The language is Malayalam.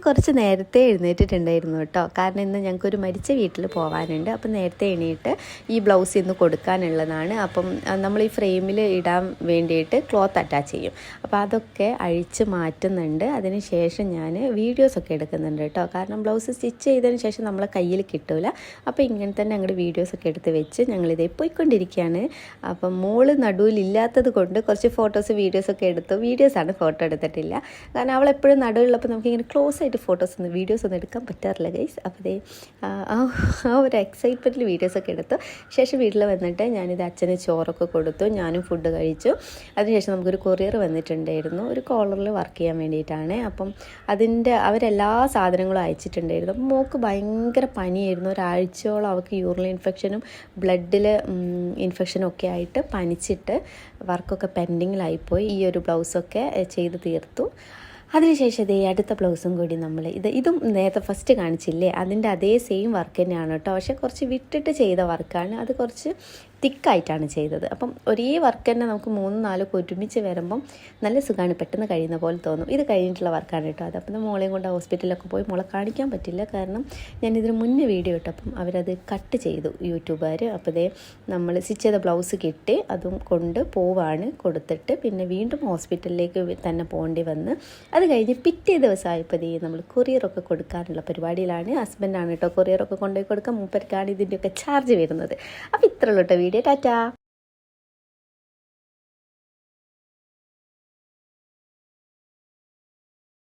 കുറച്ച് നേരത്തെ എഴുന്നേറ്റിട്ടുണ്ടായിരുന്നു കേട്ടോ. കാരണം ഇന്ന് ഞങ്ങൾക്കൊരു മരിച്ച വീട്ടിൽ പോകാനുണ്ട്. അപ്പം നേരത്തെ എണീറ്റ് ഈ ബ്ലൗസ് ഇന്ന് കൊടുക്കാനുള്ളതാണ്. അപ്പം നമ്മൾ ഈ ഫ്രെയിമിൽ ഇടാൻ വേണ്ടിയിട്ട് ക്ലോത്ത് അറ്റാച്ച് ചെയ്യും. അപ്പോൾ അതൊക്കെ അഴിച്ച് മാറ്റുന്നുണ്ട്. അതിന് ശേഷം ഞാൻ വീഡിയോസൊക്കെ എടുക്കുന്നുണ്ട് കേട്ടോ. കാരണം ബ്ലൗസ് സ്റ്റിച്ച് ചെയ്തതിന് ശേഷം നമ്മളെ കയ്യിൽ കിട്ടില്ല. അപ്പോൾ ഇങ്ങനെ തന്നെ ഞങ്ങൾ വീഡിയോസൊക്കെ എടുത്ത് വെച്ച് ഞങ്ങളിതേ പോയിക്കൊണ്ടിരിക്കുകയാണ്. അപ്പം മോള് നടുവിലില്ലാത്തത് കൊണ്ട് കുറച്ച് ഫോട്ടോസ് വീഡിയോസൊക്കെ എടുത്തു. വീഡിയോസാണ്, ഫോട്ടോ എടുത്തിട്ടില്ല. കാരണം അവളെപ്പോഴും നടുവിലുള്ളപ്പോൾ നമുക്കിങ്ങനെ ക്ലോസ് ആയിട്ട് വീഡിയോസ് ഒന്നും എടുക്കാൻ പറ്റാറില്ല ഗൈസ്. അപ്പോൾ ആ ഒരു എക്സൈറ്റ്മെൻറ്റിൽ വീഡിയോസൊക്കെ എടുത്തു. ശേഷം വീട്ടിൽ വന്നിട്ട് ഞാനിത് അച്ഛന് ചോറൊക്കെ കൊടുത്തു, ഞാനും ഫുഡ് കഴിച്ചു. അതിനുശേഷം നമുക്കൊരു കൊറിയർ വന്നിട്ടുണ്ടായിരുന്നു, ഒരു കോളറിൽ വർക്ക് ചെയ്യാൻ വേണ്ടിയിട്ടാണ്. അപ്പം അവരെല്ലാ സാധനങ്ങളും അയച്ചിട്ടുണ്ടായിരുന്നു. അപ്പം മോൾക്ക് ഭയങ്കര പനിയായിരുന്നു. ഒരാഴ്ചയോളം അവൾക്ക് യൂറിൻ ഇൻഫെക്ഷനും ബ്ലഡിൽ ഇൻഫെക്ഷനും ഒക്കെ ആയിട്ട് പനിച്ചിട്ട് വർക്കൊക്കെ പെൻഡിങ്ങിലായിപ്പോയി. ഈ ഒരു ബ്ലൗസൊക്കെ ചെയ്ത് തീർത്തു. അതിനുശേഷം ഇതേ അടുത്ത ബ്ലൗസും കൂടി നമ്മൾ ഇതും നേരത്തെ ഫസ്റ്റ് കാണിച്ചില്ലേ, അതിൻ്റെ അതേ സെയിം വർക്ക് തന്നെയാണ് കേട്ടോ. പക്ഷേ കുറച്ച് വിട്ടിട്ട് ചെയ്ത വർക്കാണ്, അത് കുറച്ച് തിക്കായിട്ടാണ് ചെയ്തത്. അപ്പം ഒരേ വർക്ക് തന്നെ നമുക്ക് 3-4 ഒരുമിച്ച് വരുമ്പം നല്ല സുഖമാണ്, പെട്ടെന്ന് കഴിയുന്ന പോലെ തോന്നും. ഇത് കഴിഞ്ഞിട്ടുള്ള വർക്കാണ് കേട്ടോ. അതപ്പം മോളെയും കൊണ്ട് ഹോസ്പിറ്റലിലൊക്കെ പോയി മോളെ കാണിക്കാൻ പറ്റില്ല, കാരണം ഞാനിതിന് മുന്നേ വീഡിയോ ഇട്ടപ്പം അവരത് കട്ട് ചെയ്തു യൂട്യൂബുകാർ. അപ്പോൾ നമ്മൾ സ്റ്റിച്ച് ചെയ്ത ബ്ലൗസ് കിട്ടി, അതും കൊണ്ട് പോവാണ്, കൊടുത്തിട്ട് പിന്നെ വീണ്ടും ഹോസ്പിറ്റലിലേക്ക് തന്നെ പോകേണ്ടി വന്ന്. അത് കഴിഞ്ഞ് പിറ്റേ ദിവസമായപ്പോൾ നമ്മൾ കൊറിയറൊക്കെ കൊടുക്കാനുള്ള പരിപാടിയിലാണ്. ഹസ്ബൻഡാണ് കേട്ടോ കൊറിയറൊക്കെ കൊണ്ടുപോയി കൊടുക്കാൻ, മൂപ്പർക്കാണ് ഇതിൻ്റെയൊക്കെ ചാർജ് വരുന്നത്. അപ്പോൾ ഇത്രയുള്ളൂ കേട്ടോ വീഡിയോ. ടാറ്റാ.